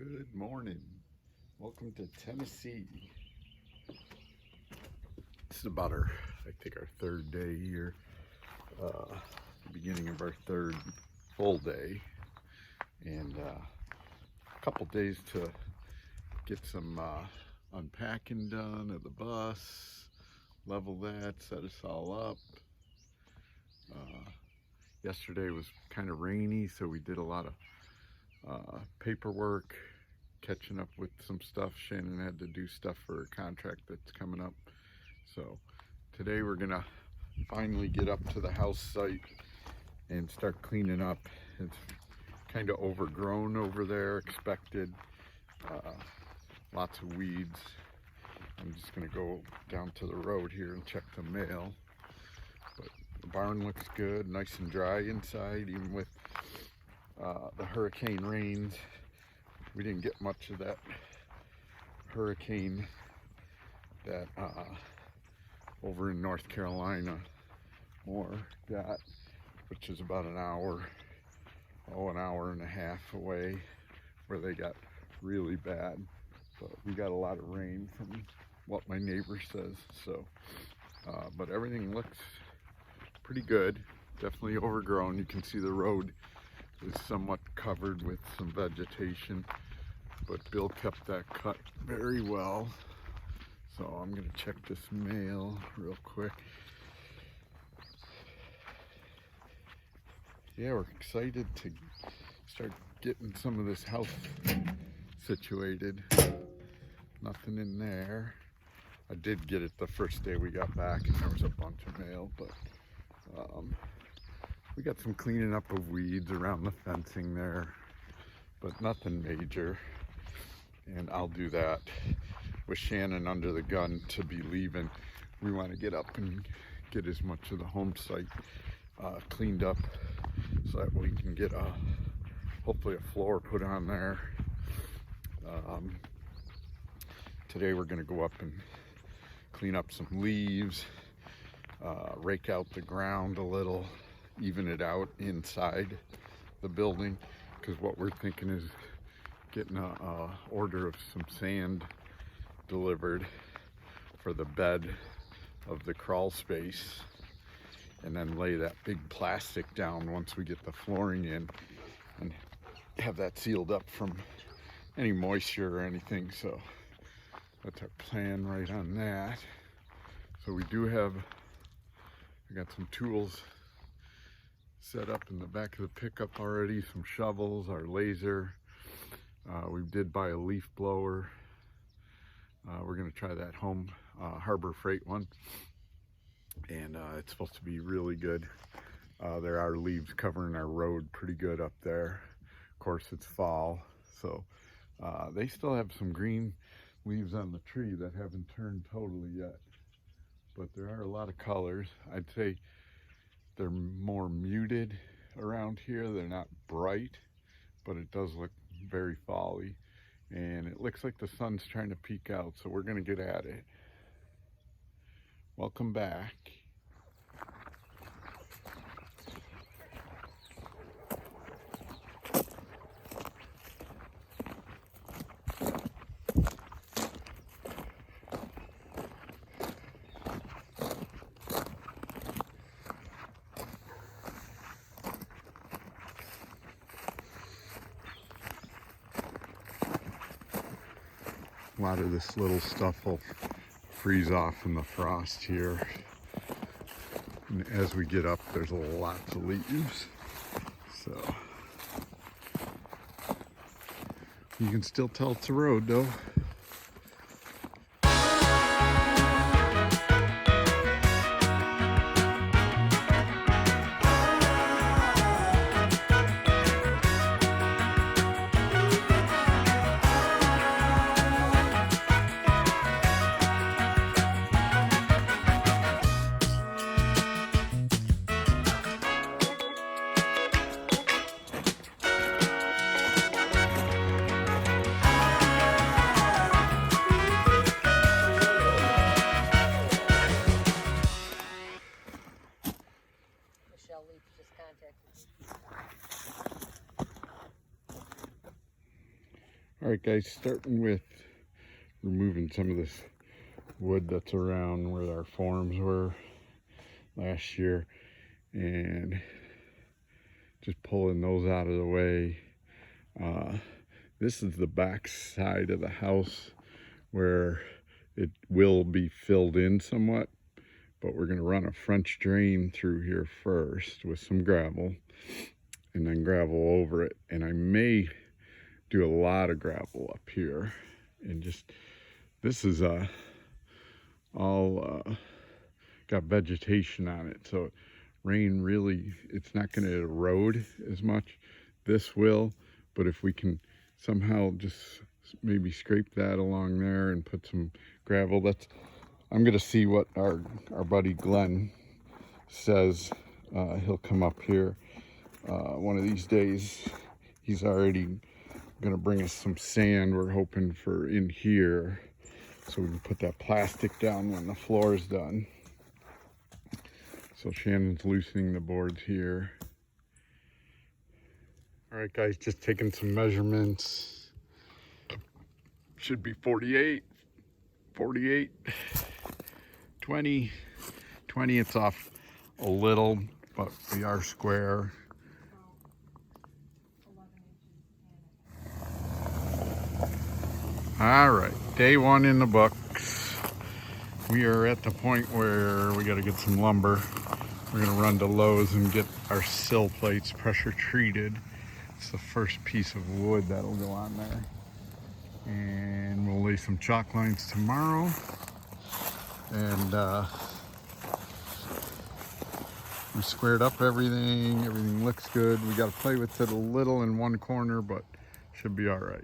Good morning. Welcome to Tennessee. This is about our third day here. The beginning of our third full day. And a couple days to get some unpacking done of the bus, level that, set us all up. Yesterday was kind of rainy, so we did a lot of paperwork, catching up with some stuff. Shannon had to do stuff for a contract that's coming up. So today we're gonna finally get up to the house site and start cleaning up. It's kind of overgrown over there, expected. Lots of weeds. I'm just gonna go down to the road here and check the mail. But the barn looks good, nice and dry inside, even with the hurricane rains. We didn't get much of that hurricane that over in North Carolina more got, which is about an hour and a half away, where they got really bad. But we got a lot of rain from what my neighbor says. So but everything looks pretty good. Definitely overgrown. You can see the road is somewhat covered with some vegetation, but Bill kept that cut very well. So I'm gonna check this mail real quick. Yeah, we're excited to start getting some of this house situated. Nothing in there. I did get it the first day we got back, and there was a bunch of mail, but we got some cleaning up of weeds around the fencing there, but nothing major. And I'll do that with Shannon under the gun to be leaving. We want to get up and get as much of the home site cleaned up so that we can get hopefully a floor put on there. Today we're going to go up and clean up some leaves, rake out the ground a little, even it out inside the building, because what we're thinking is getting a order of some sand delivered for the bed of the crawl space, and then lay that big plastic down once we get the flooring in, and have that sealed up from any moisture or anything. So that's our plan right on that. So we do have, I got some tools set up in the back of the pickup already, some shovels, our laser. We did buy a leaf blower. We're gonna try that home Harbor Freight one, and it's supposed to be really good. There are leaves covering our road pretty good up there. Of course, it's fall, so they still have some green leaves on the tree that haven't turned totally yet, but there are a lot of colors. I'd say they're more muted around here. They're not bright, but it does look very fall-y, and it looks like the sun's trying to peek out, so we're gonna get at it. Welcome back. A lot of this little stuff will freeze off in the frost here. And as we get up, there's lots of leaves. So you can still tell it's a road though. All right, guys, starting with removing some of this wood that's around where our forms were last year, and just pulling those out of the way. This is the back side of the house where it will be filled in somewhat, but we're going to run a French drain through here first with some gravel, and then gravel over it. And I may do a lot of gravel up here, and just, this is all got vegetation on it, so rain really, it's not going to erode as much. This will, but if we can somehow just maybe scrape that along there and put some gravel, that's, I'm going to see what our buddy Glenn says. He'll come up here one of these days. He's already going to bring us some sand. We're hoping for in here so we can put that plastic down when the floor is done. So Shannon's loosening the boards here. All right, guys, just taking some measurements. Should be 48, 48, 20, 20. It's off a little, but we are square. All right, day one in the books. We are at the point where we got to get some lumber. We're gonna run to Lowe's and get our sill plates pressure treated. It's the first piece of wood that'll go on there. And we'll lay some chalk lines tomorrow. And we squared up everything. Everything looks good. We gotta play with it a little in one corner, but should be all right.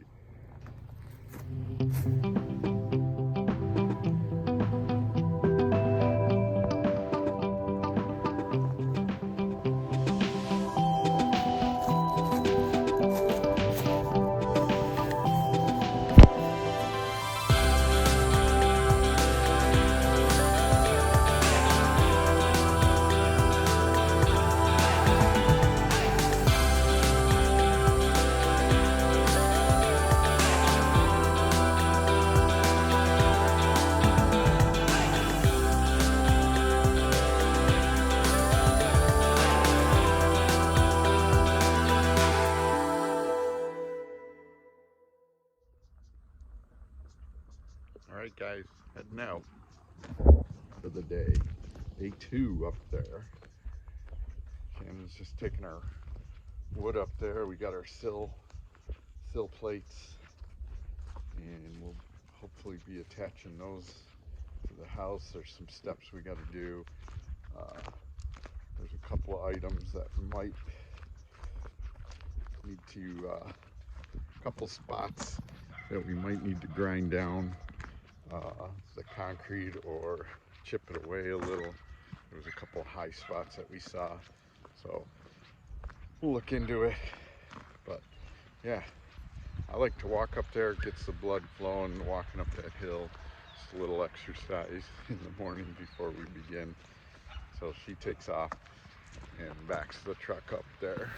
All right, guys, heading out for the day. Day 2 up there. Shannon's just taking our wood up there. We got our sill plates, and we'll hopefully be attaching those to the house. There's some steps we got to do. There's a couple of items that might need to, a couple spots that we might need to grind down the concrete or chip it away a little. There was a couple of high spots that we saw, so we'll look into it. But yeah, I like to walk up there. It gets the blood flowing walking up that hill. Just a little exercise in the morning before we begin. So she takes off and backs the truck up there.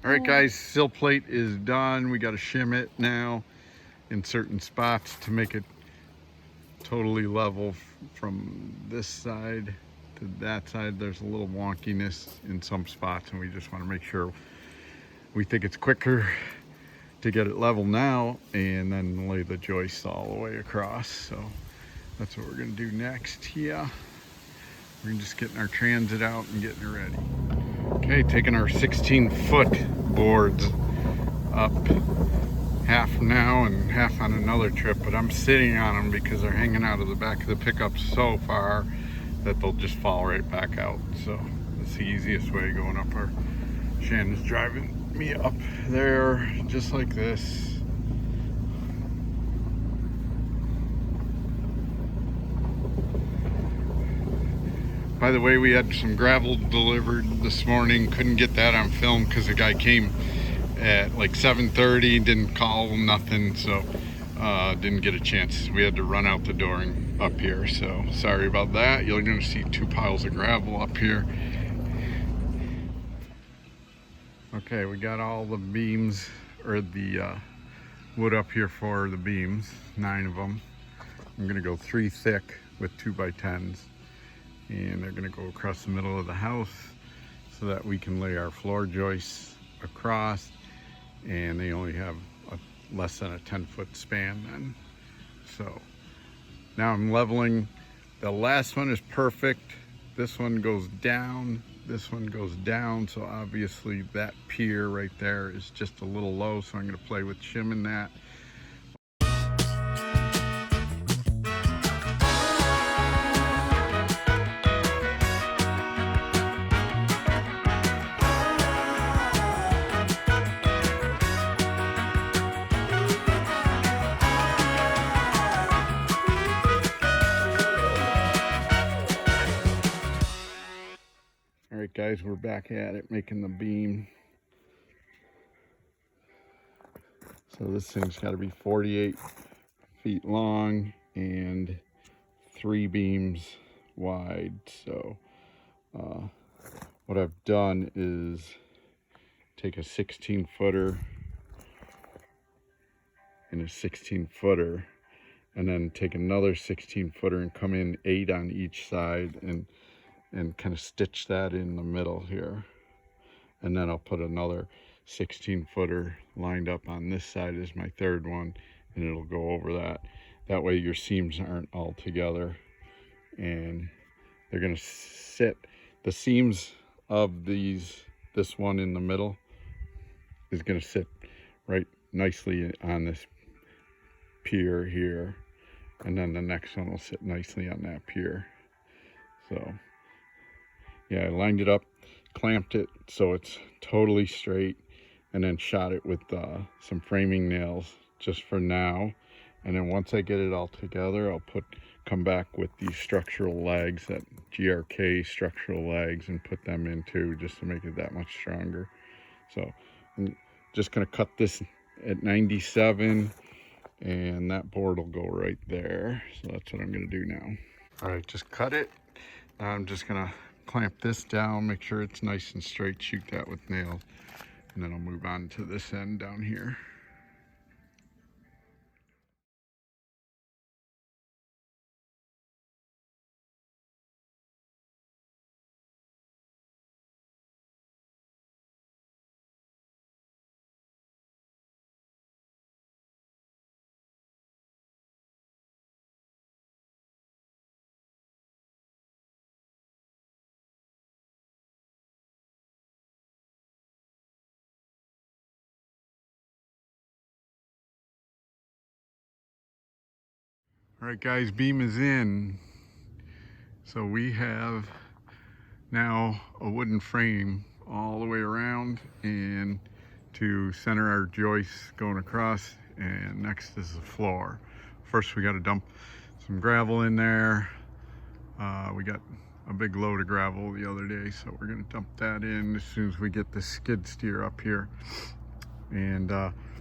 All right, guys, sill plate is done. We got to shim it now in certain spots to make it totally level from this side to to that side. There's a little wonkiness in some spots, and we just want to make sure. We think it's quicker to get it level now and then lay the joists all the way across. So that's what we're gonna do next here. We're just getting our transit out and getting it ready. Okay, taking our 16-foot boards up, half now and half on another trip, but I'm sitting on them because they're hanging out of the back of the pickup so far that they'll just fall right back out. So that's the easiest way going up. Our Shannon's driving me up there just like this. By the way, we had some gravel delivered this morning. Couldn't get that on film because the guy came at like 7:30, didn't call, nothing, so didn't get a chance. We had to run out the door and up here, so sorry about that. You're gonna see 2 piles of gravel up here. Okay, we got all the beams, or the wood up here for the beams, 9 of them. I'm gonna go 3 thick with 2x10s, and they're gonna go across the middle of the house so that we can lay our floor joists across, and they only have less than a 10-foot span then. So now I'm leveling. The last one is perfect. This one goes down, this one goes down, so obviously that pier right there is just a little low, so I'm going to play with shimming that. All right, guys, we're back at it, making the beam. So this thing's got to be 48 feet long and 3 beams wide. So what I've done is take a 16-footer and a 16-footer, and then take another 16-footer and come in 8 on each side and kind of stitch that in the middle here. And then I'll put another 16-footer lined up on this side as my 3rd one, and it'll go over that. That way your seams aren't all together, and they're gonna sit. The seams of this one in the middle is gonna sit right nicely on this pier here, and then the next one will sit nicely on that pier. So yeah, I lined it up, clamped it so it's totally straight, and then shot it with some framing nails just for now. And then once I get it all together, I'll come back with these structural legs, that GRK structural legs, and put them in too, just to make it that much stronger. So I'm just gonna cut this at 97, and that board will go right there. So that's what I'm gonna do now. All right, just cut it. Now I'm just gonna clamp this down, make sure it's nice and straight, shoot that with nails, and then I'll move on to this end down here. All right, guys, beam is in. So we have now a wooden frame all the way around and to center our joists going across, and next is the floor. First we got to dump some gravel in there. We got a big load of gravel the other day, so we're going to dump that in as soon as we get the skid steer up here, and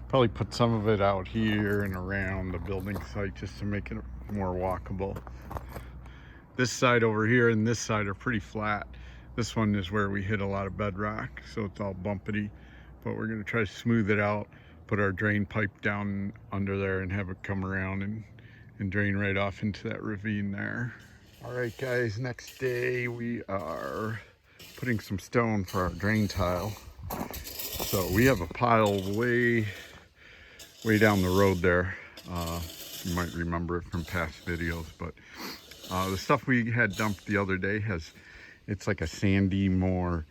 probably put some of it out here and around the building site just to make it more walkable. This side over here and this side are pretty flat. This one is where we hit a lot of bedrock, so it's all bumpety, but we're going to try to smooth it out, put our drain pipe down under there and have it come around and drain right off into that ravine there. All right, guys, next day we are putting some stone for our drain tile. So we have a pile way down the road there. You might remember it from past videos, but the stuff we had dumped the other day it's like a sandy, more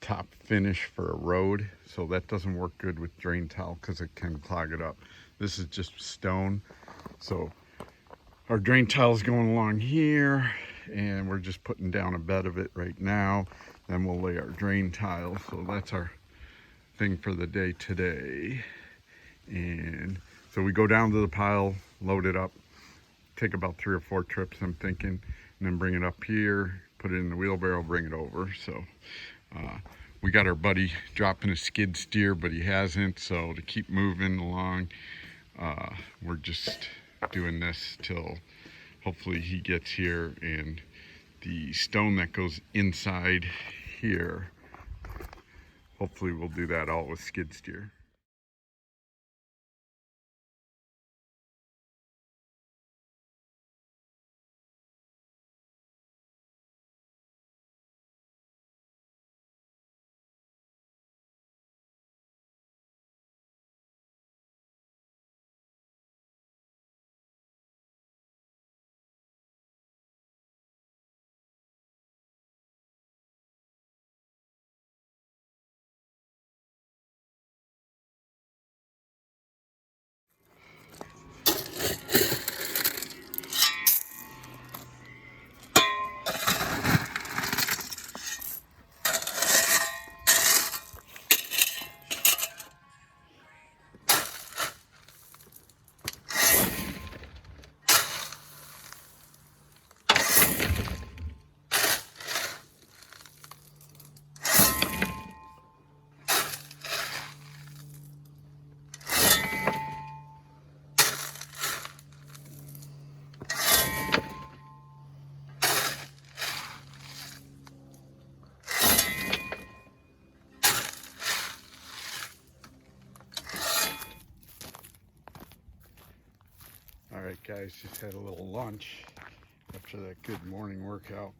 top finish for a road. So that doesn't work good with drain tile because it can clog it up. This is just stone. So our drain tile is going along here, and we're just putting down a bed of it right now. Then we'll lay our drain tile. So that's our thing for the day today. And so we go down to the pile, load it up, take about 3 or 4 trips, I'm thinking, and then bring it up here, put it in the wheelbarrow, bring it over. So we got our buddy dropping a skid steer, but he hasn't. So to keep moving along, we're just doing this till hopefully he gets here, and the stone that goes inside here, hopefully we'll do that all with skid steer. All right, guys, just had a little lunch after that good morning workout.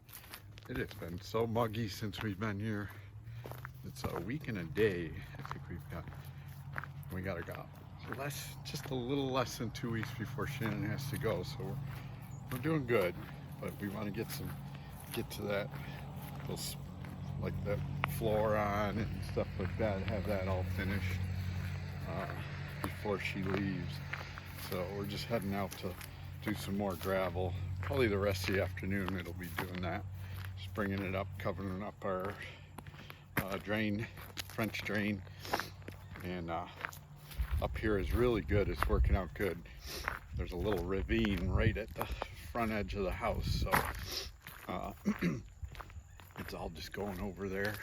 It has been so muggy since we've been here. It's a week and a day. I think we gotta go just a little less than 2 weeks before Shannon has to go. So we're doing good, but we want to get to that, like that floor on and stuff like that, have that all finished before she leaves. So we're just heading out to do some more gravel. Probably the rest of the afternoon it'll be doing that. Just bringing it up, covering up our drain, French drain. And up here is really good. It's working out good. There's a little ravine right at the front edge of the house. So it's all just going over there,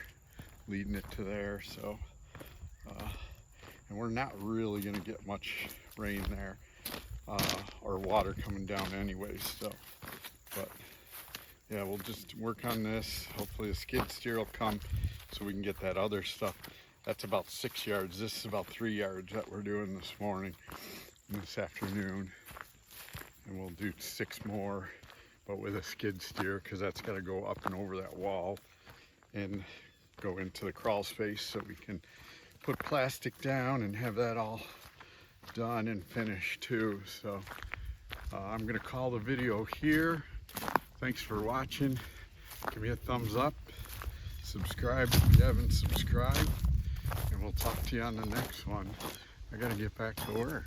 leading it to there. So, and we're not really gonna get much rain there. Or water coming down anyways, so, but yeah, we'll just work on this. Hopefully the skid steer will come so we can get that other stuff. That's about 6 yards. This is about 3 yards that we're doing this morning and this afternoon, and we'll do 6 more, but with a skid steer, because that's got to go up and over that wall and go into the crawl space so we can put plastic down and have that all done and finished too. So I'm gonna call the video here. Thanks for watching. Give me a thumbs up, subscribe if you haven't subscribed, and we'll talk to you on the next one. I gotta get back to work.